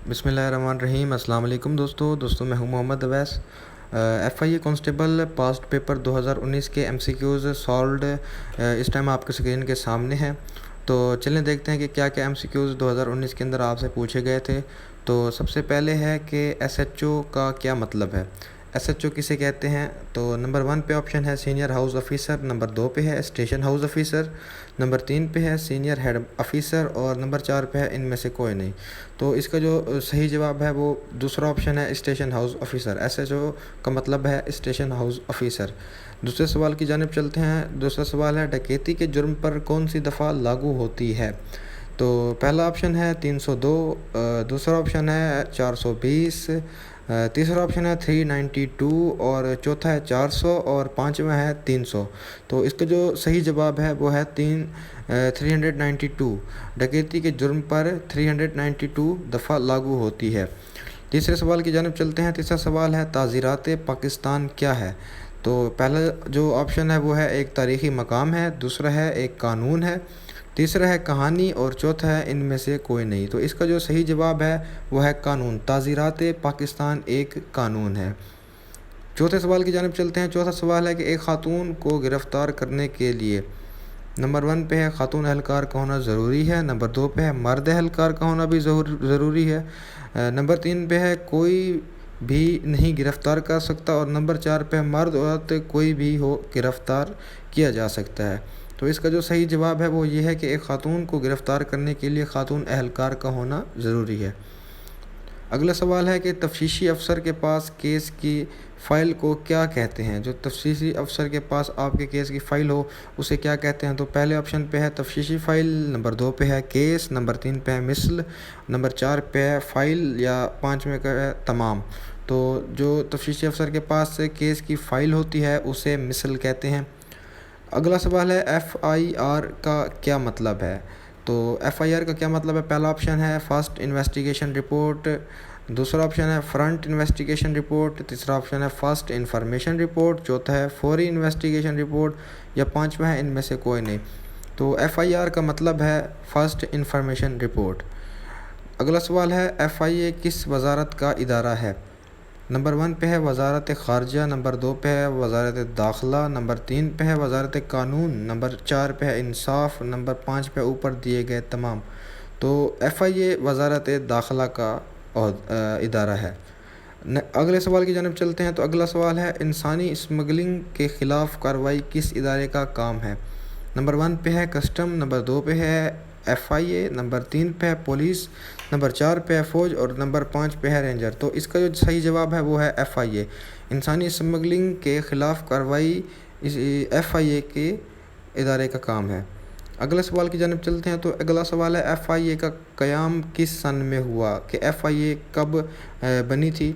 بسم اللہ الرحمن الرحیم۔ السلام علیکم دوستو میں ہوں محمد اویس۔ ایف آئی اے کانسٹیبل پاسٹ پیپر 2019 کے ایم سی کیوز سالوڈ اس ٹائم آپ کے اسکرین کے سامنے ہیں۔ تو چلیں دیکھتے ہیں کہ کیا کیا ایم سی کیوز 2019 کے اندر آپ سے پوچھے گئے تھے۔ تو سب سے پہلے ہے کہ ایس ایچ او کا کیا مطلب ہے، ایس ایچ او کسے کہتے ہیں۔ تو نمبر 1 پہ آپشن ہے سینئر ہاؤس آفیسر، نمبر 2 پہ ہے اسٹیشن ہاؤس آفیسر، نمبر 3 پہ ہے سینئر ہیڈ آفیسر اور نمبر 4 پہ ہے ان میں سے کوئی نہیں۔ تو اس کا جو صحیح جواب ہے وہ دوسرا آپشن ہے station house officer. S H O کا مطلب ہے اسٹیشن ہاؤس آفیسر۔ دوسرے سوال کی جانب چلتے ہیں۔ دوسرا سوال ہے ڈکیتی کے جرم پر کون سی دفعہ لاگو ہوتی ہے۔ تو پہلا آپشن ہے 302، دوسرا آپشن ہے 420، تیسرا آپشن ہے 392 اور چوتھا ہے 400 اور پانچواں ہے 300۔ تو اس کا جو صحیح جواب ہے وہ ہے 392۔ ڈکیتی کے جرم پر 392 دفعہ لاگو ہوتی ہے۔ تیسرے سوال کی جانب چلتے ہیں۔ تیسرا سوال ہے تعزیرات پاکستان کیا ہے۔ تو پہلا جو آپشن ہے وہ ہے ایک تاریخی مقام ہے، دوسرا ہے ایک قانون ہے، تیسرا ہے کہانی اور چوتھا ہے ان میں سے کوئی نہیں۔ تو اس کا جو صحیح جواب ہے وہ ہے قانون۔ تعزیرات پاکستان ایک قانون ہے۔ چوتھے سوال کی جانب چلتے ہیں۔ چوتھا سوال ہے کہ ایک خاتون کو گرفتار کرنے کے لیے نمبر 1 پہ ہے خاتون اہلکار کا ہونا ضروری ہے، نمبر 2 پہ ہے مرد اہلکار کا ہونا بھی ضروری ہے، نمبر 3 پہ ہے کوئی بھی نہیں گرفتار کر سکتا اور نمبر 4 پہ مرد عورت کوئی بھی ہو گرفتار کیا جا سکتا ہے۔ تو اس کا جو صحیح جواب ہے وہ یہ ہے کہ ایک خاتون کو گرفتار کرنے کے لیے خاتون اہلکار کا ہونا ضروری ہے۔ اگلا سوال ہے کہ تفتیشی افسر کے پاس کیس کی فائل کو کیا کہتے ہیں۔ جو تفتیشی افسر کے پاس آپ کے کیس کی فائل ہو اسے کیا کہتے ہیں۔ تو پہلے آپشن پہ ہے تفتیشی فائل، نمبر 2 پہ ہے کیس، نمبر 3 پہ ہے مثل، نمبر 4 پہ ہے فائل یا 5 میں ہے تمام۔ تو جو تفتیشی افسر کے پاس کیس کی فائل ہوتی ہے اسے مثل کہتے ہیں۔ اگلا سوال ہے ایف آئی آر کا کیا مطلب ہے۔ تو ایف آئی آر کا کیا مطلب ہے۔ پہلا آپشن ہے فرسٹ انویسٹیگیشن رپورٹ، دوسرا آپشن ہے فرنٹ انویسٹیگیشن رپورٹ، تیسرا آپشن ہے فرسٹ انفارمیشن رپورٹ، چوتھا ہے فوری انویسٹیگیشن رپورٹ یا پانچواں ہے ان میں سے کوئی نہیں۔ تو ایف آئی آر کا مطلب ہے فرسٹ انفارمیشن رپورٹ۔ اگلا سوال ہے ایف آئی اے کس وزارت کا ادارہ ہے۔ نمبر 1 پہ ہے وزارت خارجہ، نمبر 2 پہ ہے وزارت داخلہ، نمبر 3 پہ ہے وزارت قانون، نمبر 4 پہ ہے انصاف، نمبر 5 پہ اوپر دیے گئے تمام۔ تو ایف آئی اے وزارت داخلہ کا ادارہ ہے۔ اگلے سوال کی جانب چلتے ہیں۔ تو اگلا سوال ہے انسانی اسمگلنگ کے خلاف کارروائی کس ادارے کا کام ہے۔ نمبر 1 پہ ہے کسٹم، نمبر 2 پہ ہے ایف آئی اے، نمبر 3 پہ ہے پولیس، نمبر 4 پہ ہے فوج اور نمبر 5 پہ ہے رینجر۔ تو اس کا جو صحیح جواب ہے وہ ہے ایف آئی اے۔ انسانی اسمگلنگ کے خلاف کارروائی ایف آئی اے کے ادارے کا کام ہے۔ اگلے سوال کی جانب چلتے ہیں۔ تو اگلا سوال ہے ایف آئی اے کا قیام کس سن میں ہوا، کہ ایف آئی اے کب بنی تھی۔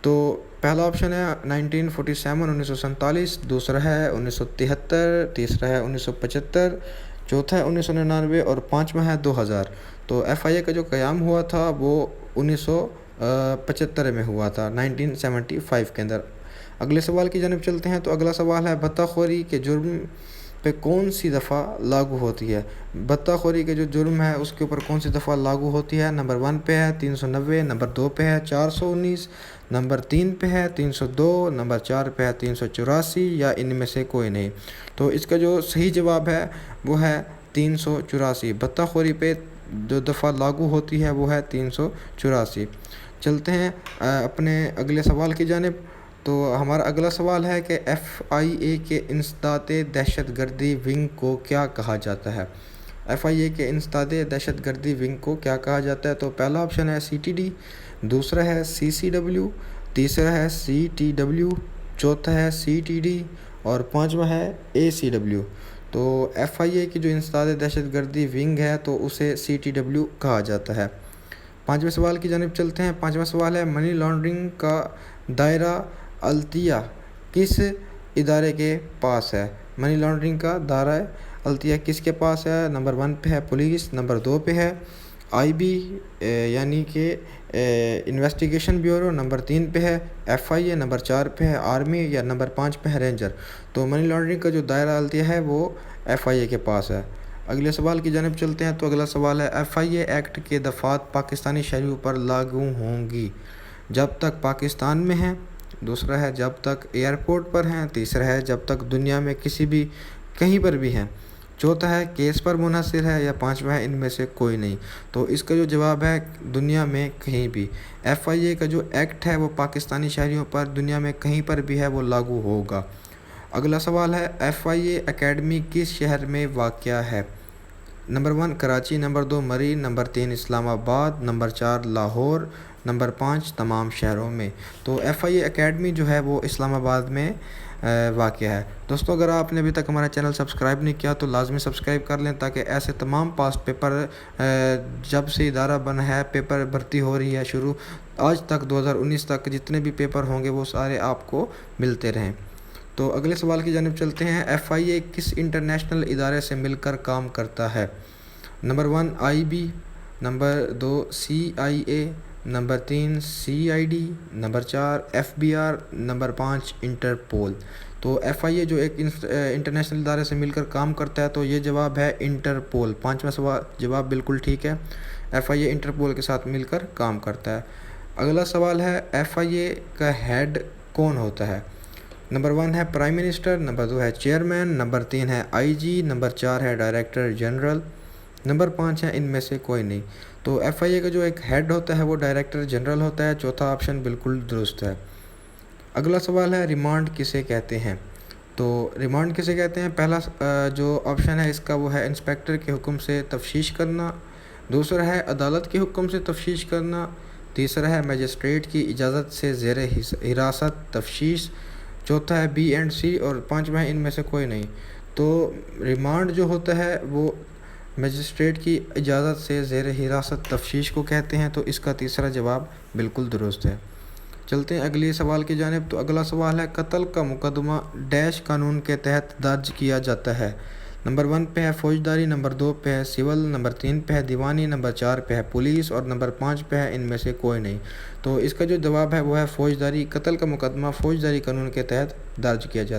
تو پہلا آپشن ہے 1947 1947، دوسرا ہے 1973، تیسرا ہے 1975، چوتھا ہے 1999 اور پانچواں ہے 2000۔ تو ایف آئی اے کا جو قیام ہوا تھا وہ 1975 میں ہوا تھا، 1975 کے اندر۔ اگلے سوال کی جانب چلتے ہیں۔ تو اگلا سوال ہے بھتہ خوری کے جرم پہ کون سی دفعہ لاگو ہوتی ہے۔ بھتہ خوری کے جو جرم ہے اس کے اوپر کون سی دفعہ لاگو ہوتی ہے۔ نمبر 1 پہ ہے 390، نمبر 2 پہ ہے 419، نمبر 3 پہ ہے 302، نمبر 4 پہ ہے 384 یا ان میں سے کوئی نہیں۔ تو اس کا جو صحیح جواب ہے وہ ہے 384۔ بھتہ خوری پہ جو دفعہ لاگو ہوتی ہے وہ ہے 384۔ چلتے ہیں اپنے اگلے سوال کی جانب۔ تو ہمارا اگلا سوال ہے کہ ایف آئی اے کے انسداد دہشت گردی ونگ کو کیا کہا جاتا ہے۔ ایف آئی اے کے انسداد دہشت گردی ونگ کو کیا کہا جاتا ہے۔ تو پہلا آپشن ہے سی ٹی ڈی، دوسرا ہے سی سی ڈبلیو، تیسرا ہے سی ٹی ڈبلیو، چوتھا ہے سی ٹی ڈی اور پانچواں ہے اے سی ڈبلیو۔ تو ایف آئی اے کی جو انسداد دہشت گردی ونگ ہے تو اسے سی ٹی ڈبلیو کہا جاتا ہے۔ پانچویں سوال کی جانب چلتے ہیں۔ پانچواں سوال ہے منی لانڈرنگ کا دائرہ التیہ کس ادارے کے پاس ہے۔ منی لانڈرنگ کا دائرہ التیہ کس کے پاس ہے۔ نمبر 1 پہ ہے پولیس، نمبر 2 پہ ہے آئی بی یعنی کہ انویسٹیگیشن بیورو، نمبر 3 پہ ہے ایف آئی اے، نمبر 4 پہ ہے آرمی یا نمبر 5 پہ ہے رینجر۔ تو منی لانڈرنگ کا جو دائرہ التیہ ہے وہ ایف آئی اے کے پاس ہے۔ اگلے سوال کی جانب چلتے ہیں تو اگلا سوال ہے FIA ایکٹ کے دفعات پاکستانی شہریوں پر لاگو ہوں گی جب تک پاکستان میں ہیں، دوسرا ہے جب تک ایئرپورٹ پر ہیں، تیسرا ہے جب تک دنیا میں کسی بھی کہیں پر بھی ہیں، چوتھا ہے کیس پر منحصر ہے، یا پانچواں ہے ان میں سے کوئی نہیں۔ تو اس کا جو جواب ہے دنیا میں کہیں بھی۔ FIA کا جو ایکٹ ہے وہ پاکستانی شہریوں پر دنیا میں کہیں پر بھی ہے وہ لاگو ہوگا۔ اگلا سوال ہے FIA اکیڈمی کس شہر میں واقع ہے؟ نمبر 1 کراچی، نمبر 2 مری، نمبر 3 اسلام آباد، نمبر 4 لاہور، نمبر 5 تمام شہروں میں۔ تو FIA اکیڈمی جو ہے وہ اسلام آباد میں واقع ہے۔ دوستو اگر آپ نے ابھی تک ہمارا چینل سبسکرائب نہیں کیا تو لازمی سبسکرائب کر لیں تاکہ ایسے تمام پاسٹ پیپر جب سے ادارہ بنا ہے پیپر بھرتی ہو رہی ہے شروع آج تک 2019 تک جتنے بھی پیپر ہوں گے وہ سارے آپ کو ملتے رہیں۔ تو اگلے سوال کی جانب چلتے ہیں FIA کس انٹرنیشنل ادارے سے مل کر کام کرتا ہے؟ Number 1 IB، number 2 CIA، number 3 CID، number 4 FBR، number 5 Interpol. تو FIA جو ایک انٹرنیشنل ادارے سے مل کر کام کرتا ہے تو یہ جواب ہے انٹرپول۔ پانچواں سوال جواب بالکل ٹھیک ہے، FIA انٹرپول کے ساتھ مل کر کام کرتا ہے۔ اگلا سوال ہے FIA کا ہیڈ کون ہوتا ہے؟ نمبر 1 ہے پرائم منسٹر، نمبر 2 ہے چیئرمین، نمبر 3 ہے IG، نمبر 4 ہے ڈائریکٹر جنرل، نمبر 5 ہے ان میں سے کوئی نہیں۔ تو FIA کا جو ایک ہیڈ ہوتا ہے وہ ڈائریکٹر جنرل ہوتا ہے، چوتھا آپشن بالکل درست ہے۔ اگلا سوال ہے ریمانڈ کسے کہتے ہیں؟ تو ریمانڈ کسے کہتے ہیں؟ پہلا جو آپشن ہے اس کا وہ ہے انسپیکٹر کے حکم سے تفتیش کرنا، دوسرا ہے عدالت کے حکم سے تفتیش کرنا، تیسرا ہے مجسٹریٹ کی اجازت سے زیر حراست تفتیش، چوتھا ہے B اینڈ C اور پانچواں ہے ان میں سے کوئی نہیں۔ تو ریمانڈ جو ہوتا ہے وہ مجسٹریٹ کی اجازت سے زیر حراست تفتیش کو کہتے ہیں، تو اس کا تیسرا جواب بالکل درست ہے۔ چلتے ہیں اگلی سوال کی جانب۔ تو اگلا سوال ہے قتل کا مقدمہ ڈیش قانون کے تحت درج کیا جاتا ہے؟ نمبر 1 پہ ہے فوجداری، نمبر 2 پہ ہے سول، نمبر 3 پہ ہے دیوانی، نمبر 4 پہ ہے پولیس اور نمبر 5 پہ ہے ان میں سے کوئی نہیں۔ تو اس کا جو جواب ہے وہ ہے فوجداری۔ قتل کا مقدمہ فوجداری قانون کے تحت درج کیا جاتا ہے۔